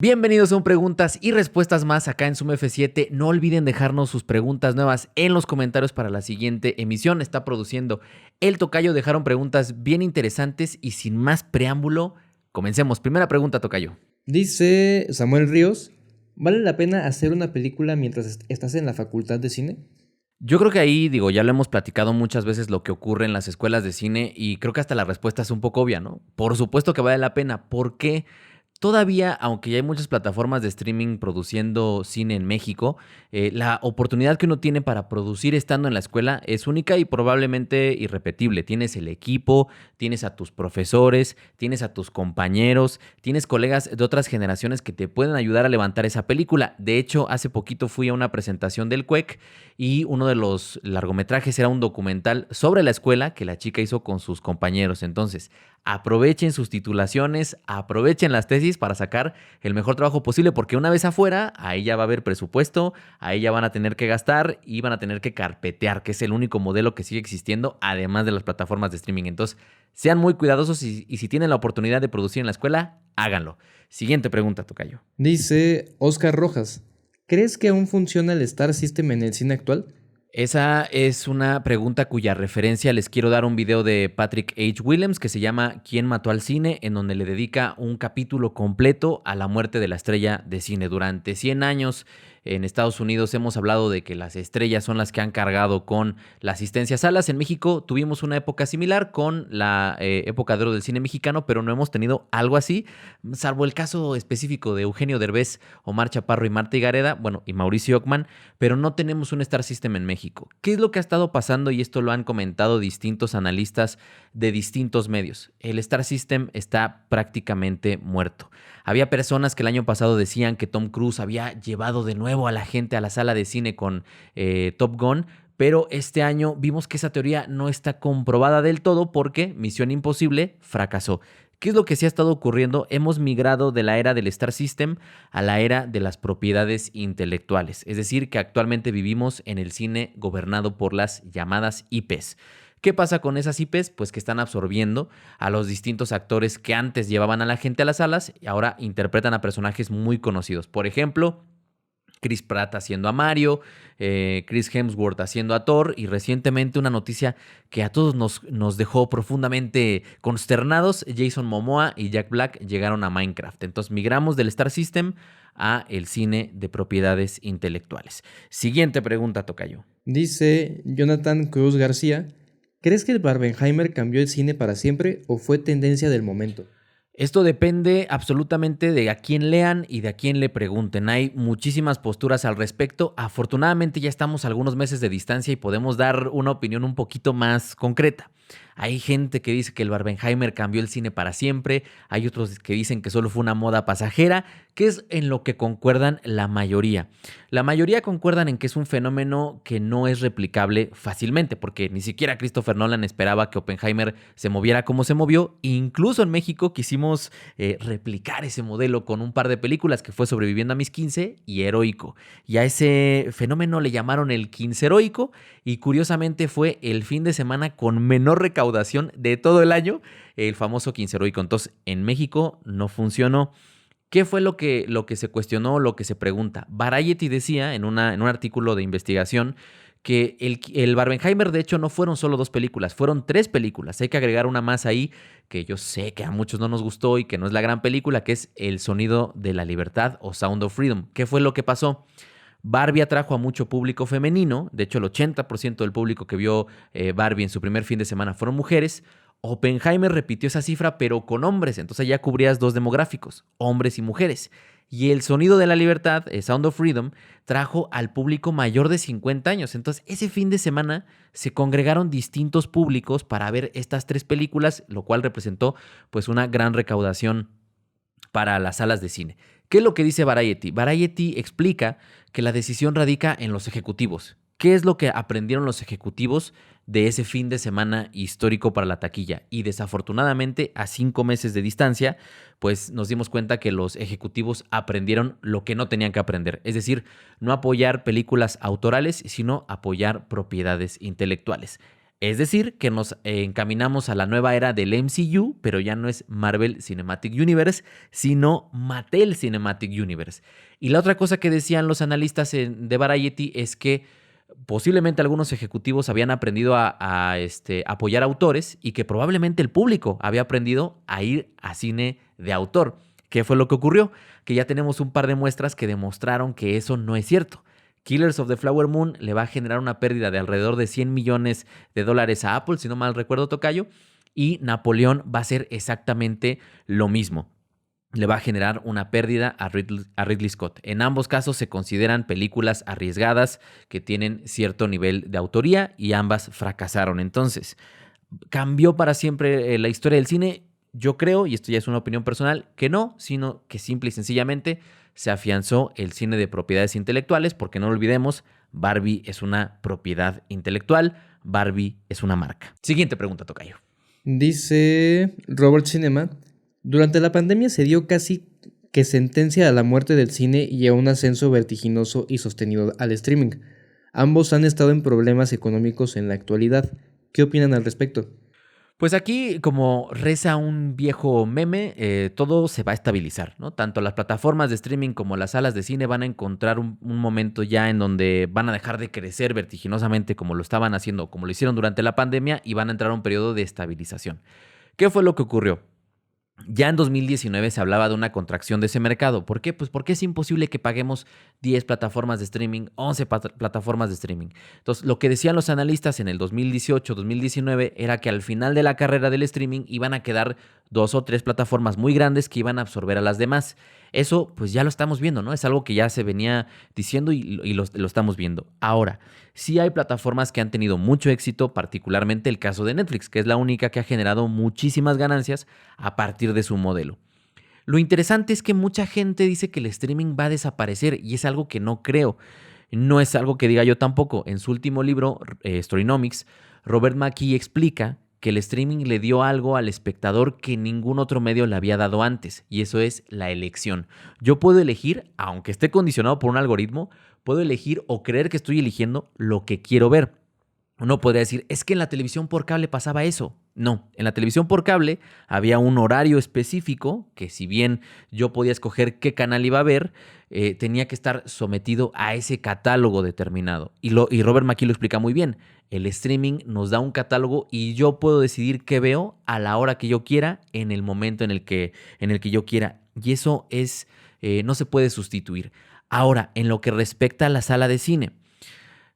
Bienvenidos a un Preguntas y Respuestas más acá en Zoom F7. No olviden dejarnos sus preguntas nuevas en los comentarios para la siguiente emisión. Está produciendo El Tocayo. Dejaron preguntas bien interesantes y sin más preámbulo, comencemos. Primera pregunta, Tocayo. Dice Samuel Ríos, ¿vale la pena hacer una película mientras estás en la facultad de cine? Yo creo que ahí, ya lo hemos platicado muchas veces lo que ocurre en las escuelas de cine y creo que hasta la respuesta es un poco obvia, ¿no? Por supuesto que vale la pena. ¿Por qué? Todavía, aunque ya hay muchas plataformas de streaming produciendo cine en México, la oportunidad que uno tiene para producir estando en la escuela es única y probablemente irrepetible. Tienes el equipo, tienes a tus profesores, tienes a tus compañeros, tienes colegas de otras generaciones que te pueden ayudar a levantar esa película. De hecho, hace poquito fui a una presentación del CUEC y uno de los largometrajes era un documental sobre la escuela que la chica hizo con sus compañeros. Entonces, aprovechen sus titulaciones, aprovechen las tesis para sacar el mejor trabajo posible, porque una vez afuera, ahí ya va a haber presupuesto, ahí ya van a tener que gastar y van a tener que carpetear, que es el único modelo que sigue existiendo, además de las plataformas de streaming. Entonces, sean muy cuidadosos y si tienen la oportunidad de producir en la escuela, háganlo. Siguiente pregunta, Tocayo. Dice Oscar Rojas, ¿crees que aún funciona el Star System en el cine actual? Esa es una pregunta cuya referencia les quiero dar un video de Patrick H. Willems que se llama ¿Quién mató al cine?, en donde le dedica un capítulo completo a la muerte de la estrella de cine. Durante 100 años en Estados Unidos hemos hablado de que las estrellas son las que han cargado con la asistencia a salas. En México tuvimos una época similar con la época de oro del cine mexicano, pero no hemos tenido algo así, salvo el caso específico de Eugenio Derbez, Omar Chaparro y Marta Higareda, bueno, y Mauricio Ockman, pero no tenemos un Star System en México. ¿Qué es lo que ha estado pasando? Y esto lo han comentado distintos analistas de distintos medios. El Star System está prácticamente muerto. Había personas que el año pasado decían que Tom Cruise había llevado de nuevo a la gente a la sala de cine con Top Gun, pero este año vimos que esa teoría no está comprobada del todo porque Misión Imposible fracasó. ¿Qué es lo que sí ha estado ocurriendo? Hemos migrado de la era del Star System a la era de las propiedades intelectuales. Es decir, que actualmente vivimos en el cine gobernado por las llamadas IPs. ¿Qué pasa con esas IPs? Pues que están absorbiendo a los distintos actores que antes llevaban a la gente a las salas y ahora interpretan a personajes muy conocidos. Por ejemplo, Chris Pratt haciendo a Mario, Chris Hemsworth haciendo a Thor, y recientemente una noticia que a todos nos dejó profundamente consternados: Jason Momoa y Jack Black llegaron a Minecraft. Entonces migramos del Star System a el cine de propiedades intelectuales. Siguiente pregunta, Tocayo. Dice Jonathan Cruz García, ¿crees que el Barbenheimer cambió el cine para siempre o fue tendencia del momento? Esto depende absolutamente de a quién lean y de a quién le pregunten. Hay muchísimas posturas al respecto. Afortunadamente ya estamos a algunos meses de distancia y podemos dar una opinión un poquito más concreta. Hay gente que dice que el Barbenheimer cambió el cine para siempre. Hay otros que dicen que solo fue una moda pasajera, que es en lo que concuerdan la mayoría. La mayoría concuerdan en que es un fenómeno que no es replicable fácilmente, porque ni siquiera Christopher Nolan esperaba que Oppenheimer se moviera como se movió. Incluso en México quisimos replicar ese modelo con un par de películas, que fue Sobreviviendo a mis 15 y Heroico. Y a ese fenómeno le llamaron el 15 heroico, y curiosamente fue el fin de semana con menor recaudación de todo el año, el famoso 15 heroico. Entonces, en México no funcionó. ¿Qué fue lo que se cuestionó, lo que se pregunta? Variety decía en un artículo de investigación que el Barbenheimer, de hecho, no fueron solo 2 películas, fueron 3 películas. Hay que agregar una más ahí, que yo sé que a muchos no nos gustó y que no es la gran película, que es El sonido de la libertad o Sound of Freedom. ¿Qué fue lo que pasó? Barbie atrajo a mucho público femenino. De hecho, el 80% del público que vio Barbie en su primer fin de semana fueron mujeres. Oppenheimer repitió esa cifra, pero con hombres. Entonces ya cubrías 2 demográficos, hombres y mujeres. Y El sonido de la libertad, Sound of Freedom, trajo al público mayor de 50 años. Entonces, ese fin de semana se congregaron distintos públicos para ver estas 3 películas, lo cual representó pues una gran recaudación para las salas de cine. ¿Qué es lo que dice Variety? Variety explica que la decisión radica en los ejecutivos. ¿Qué es lo que aprendieron los ejecutivos de ese fin de semana histórico para la taquilla? Y desafortunadamente, a 5 meses de distancia, pues nos dimos cuenta que los ejecutivos aprendieron lo que no tenían que aprender. Es decir, no apoyar películas autorales, sino apoyar propiedades intelectuales. Es decir, que nos encaminamos a la nueva era del MCU, pero ya no es Marvel Cinematic Universe, sino Mattel Cinematic Universe. Y la otra cosa que decían los analistas de Variety es que posiblemente algunos ejecutivos habían aprendido a apoyar autores y que probablemente el público había aprendido a ir a cine de autor. ¿Qué fue lo que ocurrió? Que ya tenemos un par de muestras que demostraron que eso no es cierto. Killers of the Flower Moon le va a generar una pérdida de alrededor de $100 millones a Apple, si no mal recuerdo, tocayo, y Napoleón va a ser exactamente lo mismo. Le va a generar una pérdida a Ridley Scott. En ambos casos se consideran películas arriesgadas que tienen cierto nivel de autoría y ambas fracasaron. Entonces, ¿cambió para siempre la historia del cine? Yo creo, y esto ya es una opinión personal, que no, sino que simple y sencillamente se afianzó el cine de propiedades intelectuales, porque no lo olvidemos, Barbie es una propiedad intelectual, Barbie es una marca. Siguiente pregunta, tocayo. Dice Robert Cinema, durante la pandemia se dio casi que sentencia a la muerte del cine y a un ascenso vertiginoso y sostenido al streaming. Ambos han estado en problemas económicos en la actualidad. ¿Qué opinan al respecto? Pues aquí, como reza un viejo meme, todo se va a estabilizar, ¿no? Tanto las plataformas de streaming como las salas de cine van a encontrar un momento ya en donde van a dejar de crecer vertiginosamente como lo estaban haciendo, como lo hicieron durante la pandemia, y van a entrar a un periodo de estabilización. ¿Qué fue lo que ocurrió? Ya en 2019 se hablaba de una contracción de ese mercado. ¿Por qué? Pues porque es imposible que paguemos 10 plataformas de streaming, 11 plataformas de streaming. Entonces, lo que decían los analistas en el 2018, 2019 era que al final de la carrera del streaming iban a quedar 2 o 3 plataformas muy grandes que iban a absorber a las demás. Eso pues ya lo estamos viendo, ¿no? Es algo que ya se venía diciendo y lo estamos viendo. Ahora, sí hay plataformas que han tenido mucho éxito, particularmente el caso de Netflix, que es la única que ha generado muchísimas ganancias a partir de su modelo. Lo interesante es que mucha gente dice que el streaming va a desaparecer y es algo que no creo. No es algo que diga yo tampoco. En su último libro, Storynomics, Robert McKee explica que el streaming le dio algo al espectador que ningún otro medio le había dado antes, y eso es la elección. Yo puedo elegir, aunque esté condicionado por un algoritmo, puedo elegir o creer que estoy eligiendo lo que quiero ver. Uno podría decir, es que en la televisión por cable pasaba eso. No, en la televisión por cable había un horario específico que, si bien yo podía escoger qué canal iba a ver, tenía que estar sometido a ese catálogo determinado. Y Robert McKee lo explica muy bien. El streaming nos da un catálogo y yo puedo decidir qué veo a la hora que yo quiera, en el momento en el que yo quiera. Y eso no se puede sustituir. Ahora, en lo que respecta a la sala de cine,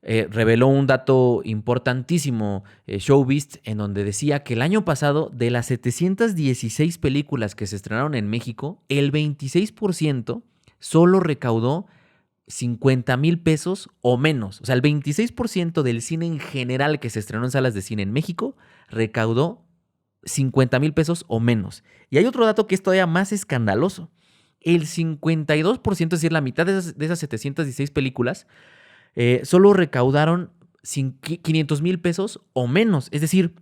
reveló un dato importantísimo, Showbiz, en donde decía que el año pasado, de las 716 películas que se estrenaron en México, el 26% solo recaudó 50,000 pesos o menos. O sea, el 26% del cine en general que se estrenó en salas de cine en México recaudó 50,000 pesos o menos. Y hay otro dato que es todavía más escandaloso. El 52%, es decir, la mitad de esas 716 películas, solo recaudaron 500,000 pesos o menos. Es decir,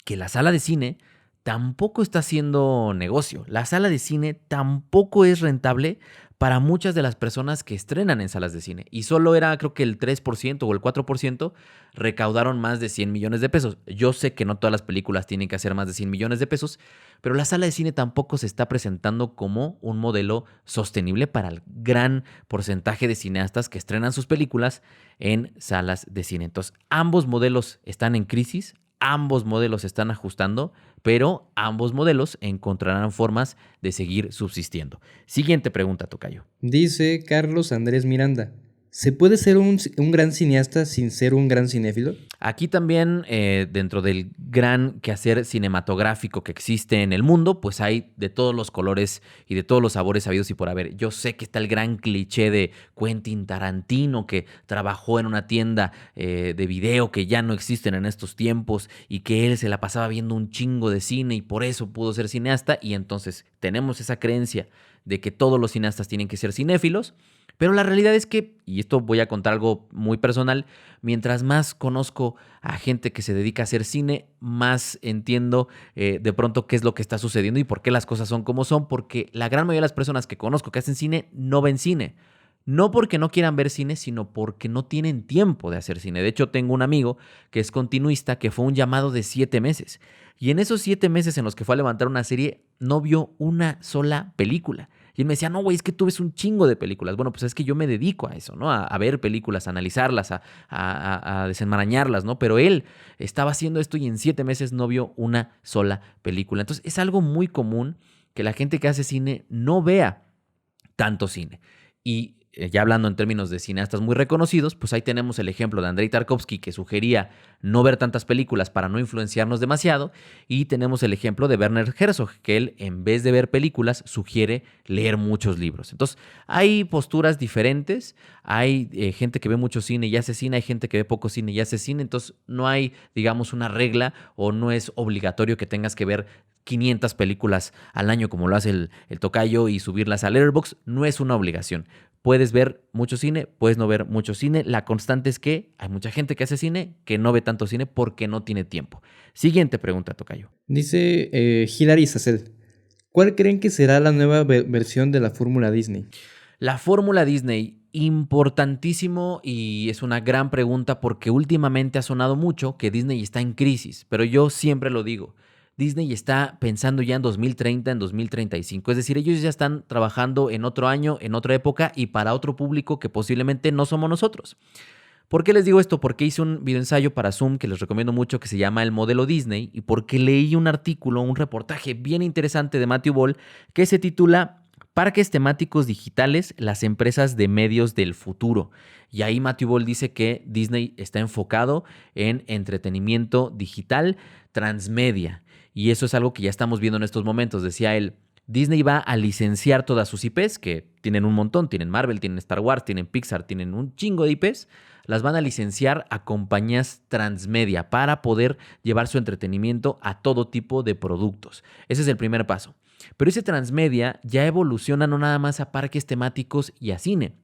que la sala de cine tampoco está haciendo negocio. La sala de cine tampoco es rentable para muchas de las personas que estrenan en salas de cine. Y solo era, creo que el 3% o el 4% recaudaron más de 100 millones de pesos. Yo sé que no todas las películas tienen que hacer más de 100 millones de pesos, pero la sala de cine tampoco se está presentando como un modelo sostenible para el gran porcentaje de cineastas que estrenan sus películas en salas de cine. Entonces, ambos modelos están en crisis. Ambos modelos se están ajustando, pero ambos modelos encontrarán formas de seguir subsistiendo. Siguiente pregunta, tocayo. Dice Carlos Andrés Miranda, ¿se puede ser un gran cineasta sin ser un gran cinéfilo? Aquí también, dentro del gran quehacer cinematográfico que existe en el mundo, pues hay de todos los colores y de todos los sabores habidos y por haber. Yo sé que está el gran cliché de Quentin Tarantino, que trabajó en una tienda de video que ya no existen en estos tiempos y que él se la pasaba viendo un chingo de cine y por eso pudo ser cineasta. Y entonces tenemos esa creencia de que todos los cineastas tienen que ser cinéfilos. Pero la realidad es que, y esto voy a contar algo muy personal, mientras más conozco a gente que se dedica a hacer cine, más entiendo de pronto qué es lo que está sucediendo y por qué las cosas son como son, porque la gran mayoría de las personas que conozco que hacen cine no ven cine. No porque no quieran ver cine, sino porque no tienen tiempo de hacer cine. De hecho, tengo un amigo que es continuista que fue un llamado de 7 meses. Y en esos 7 meses en los que fue a levantar una serie, no vio una sola película. Y él me decía, no, güey, es que tú ves un chingo de películas. Bueno, pues es que yo me dedico a eso, ¿no? A ver películas, a analizarlas, a desenmarañarlas, ¿no? Pero él estaba haciendo esto y en 7 meses no vio una sola película. Entonces, es algo muy común que la gente que hace cine no vea tanto cine. Y ya hablando en términos de cineastas muy reconocidos, pues ahí tenemos el ejemplo de Andrei Tarkovsky, que sugería no ver tantas películas para no influenciarnos demasiado, y tenemos el ejemplo de Werner Herzog, que él en vez de ver películas sugiere leer muchos libros. Entonces hay posturas diferentes, hay gente que ve mucho cine y hace cine, hay gente que ve poco cine y hace cine, entonces no hay, digamos, una regla o no es obligatorio que tengas que ver 500 películas al año como lo hace el tocayo y subirlas a Letterboxd. No es una obligación. Puedes ver mucho cine, puedes no ver mucho cine. La constante es que hay mucha gente que hace cine que no ve tanto cine porque no tiene tiempo. Siguiente pregunta, tocayo. Dice Hilary Sacel, ¿cuál creen que será la nueva versión de la fórmula Disney? La fórmula Disney, importantísimo y es una gran pregunta porque últimamente ha sonado mucho que Disney está en crisis, pero yo siempre lo digo. Disney está pensando ya en 2030, en 2035. Es decir, ellos ya están trabajando en otro año, en otra época y para otro público que posiblemente no somos nosotros. ¿Por qué les digo esto? Porque hice un videoensayo para Zoom que les recomiendo mucho que se llama El Modelo Disney y porque leí un artículo, un reportaje bien interesante de Matthew Ball que se titula Parques temáticos digitales, las empresas de medios del futuro. Y ahí Matthew Ball dice que Disney está enfocado en entretenimiento digital transmedia. Y eso es algo que ya estamos viendo en estos momentos. Decía él, Disney va a licenciar todas sus IPs, que tienen un montón, tienen Marvel, tienen Star Wars, tienen Pixar, tienen un chingo de IPs, las van a licenciar a compañías transmedia para poder llevar su entretenimiento a todo tipo de productos. Ese es el primer paso. Pero ese transmedia ya evoluciona no nada más a parques temáticos y a cine,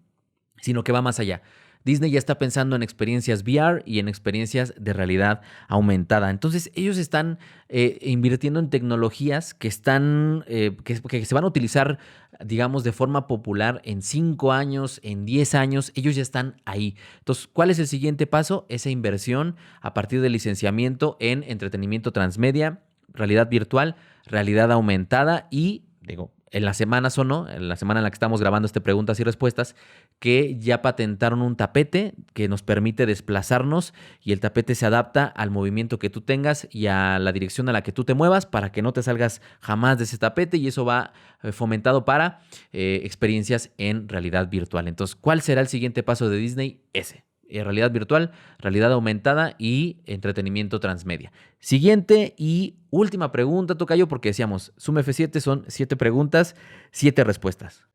sino que va más allá. Disney ya está pensando en experiencias VR y en experiencias de realidad aumentada. Entonces ellos están invirtiendo en tecnologías que están que se van a utilizar, digamos, de forma popular en 5 años, en 10 años. Ellos ya están ahí. Entonces, ¿cuál es el siguiente paso? Esa inversión a partir del licenciamiento en entretenimiento transmedia, realidad virtual, realidad aumentada y, digo, en la semana sonó, en la semana en la que estamos grabando este preguntas y respuestas, que ya patentaron un tapete que nos permite desplazarnos y el tapete se adapta al movimiento que tú tengas y a la dirección a la que tú te muevas para que no te salgas jamás de ese tapete y eso va fomentado para experiencias en realidad virtual. Entonces, ¿cuál será el siguiente paso de Disney? Ese. Realidad virtual, realidad aumentada y entretenimiento transmedia. Siguiente y última pregunta, tocayo, porque decíamos, Zoom F7 son 7 preguntas, 7 respuestas.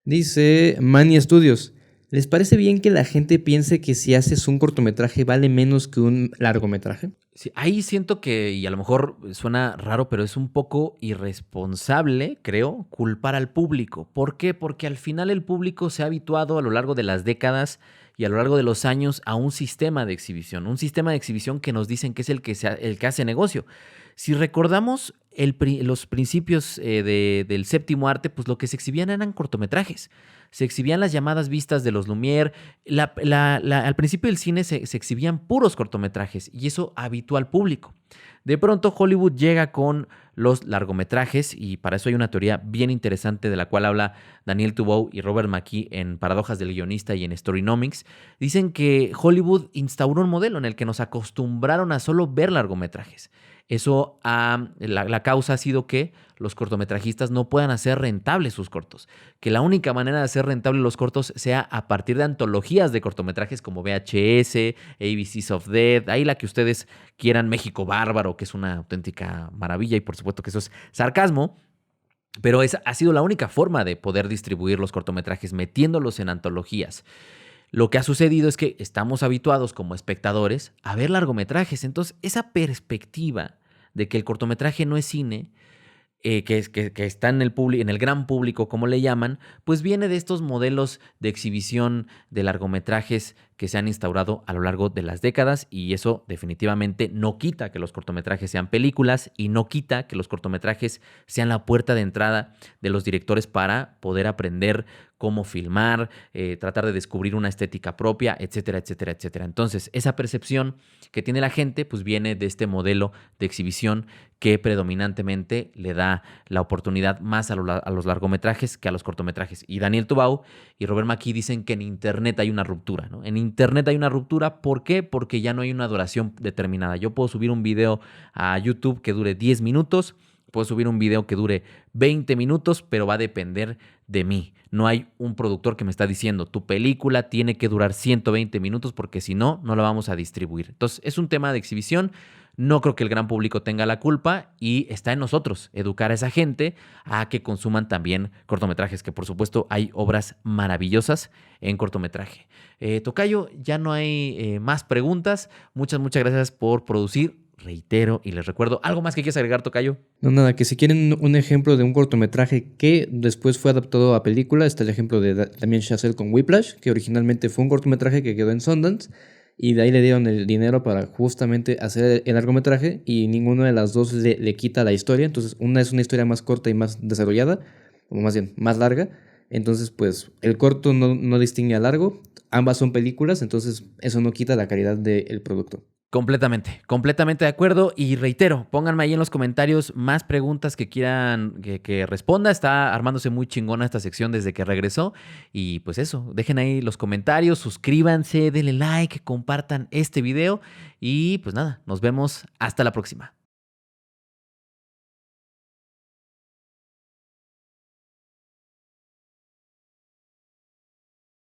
Dice Manny Studios, ¿les parece bien que la gente piense que si haces un cortometraje vale menos que un largometraje? Sí, ahí siento que, y a lo mejor suena raro, pero es un poco irresponsable, creo, culpar al público. ¿Por qué? Porque al final el público se ha habituado a lo largo de las décadas y a lo largo de los años a un sistema de exhibición que nos dicen que es el que hace negocio. Si recordamos los principios del séptimo arte, pues lo que se exhibían eran cortometrajes. Se exhibían las llamadas vistas de los Lumière. Al principio del cine se exhibían puros cortometrajes y eso habituó al público. De pronto Hollywood llega con los largometrajes y para eso hay una teoría bien interesante de la cual habla Daniel Tubow y Robert McKee en Paradojas del Guionista y en Storynomics. Dicen que Hollywood instauró un modelo en el que nos acostumbraron a solo ver largometrajes. Eso, la causa ha sido que los cortometrajistas no puedan hacer rentables sus cortos. Que la única manera de hacer rentables los cortos sea a partir de antologías de cortometrajes como VHS, ABCs of Death, ahí la que ustedes quieran, México Bárbaro, que es una auténtica maravilla y por supuesto que eso es sarcasmo. Pero esa ha sido la única forma de poder distribuir los cortometrajes, metiéndolos en antologías. Lo que ha sucedido es que estamos habituados como espectadores a ver largometrajes. Entonces, esa perspectiva de que el cortometraje no es cine, que está en el gran público, como le llaman, pues viene de estos modelos de exhibición de largometrajes que se han instaurado a lo largo de las décadas, y eso definitivamente no quita que los cortometrajes sean películas y no quita que los cortometrajes sean la puerta de entrada de los directores para poder aprender cómo filmar, tratar de descubrir una estética propia, etcétera, etcétera, etcétera. Entonces, esa percepción que tiene la gente pues viene de este modelo de exhibición que predominantemente le da la oportunidad más a los largometrajes que a los cortometrajes. Y Daniel Tubau y Robert McKee dicen que en Internet hay una ruptura, ¿no? En Internet hay una ruptura, ¿por qué? Porque ya no hay una duración determinada. Yo puedo subir un video a YouTube que dure 10 minutos, puedo subir un video que dure 20 minutos, pero va a depender de mí. No hay un productor que me está diciendo, tu película tiene que durar 120 minutos porque si no, no la vamos a distribuir. Entonces, es un tema de exhibición. No creo que el gran público tenga la culpa y está en nosotros educar a esa gente a que consuman también cortometrajes, que por supuesto hay obras maravillosas en cortometraje. Tocayo, ya no hay más preguntas. Muchas gracias por producir. Reitero y les recuerdo, ¿algo más que quieras agregar, Tocayo? No, nada, que si quieren un ejemplo de un cortometraje que después fue adaptado a película, está el ejemplo de Damien Chazelle con Whiplash, que originalmente fue un cortometraje que quedó en Sundance, y de ahí le dieron el dinero para justamente hacer el largometraje, y ninguno de las dos le quita la historia. Entonces, una es una historia más corta y más desarrollada, o más bien, más larga. Entonces, pues, el corto no distingue al largo, ambas son películas, entonces eso no quita la calidad del producto. Completamente de acuerdo, y reitero, pónganme ahí en los comentarios más preguntas que quieran que responda. Está armándose muy chingona esta sección desde que regresó, y pues eso, dejen ahí los comentarios, suscríbanse, denle like, compartan este video y pues nada, nos vemos hasta la próxima.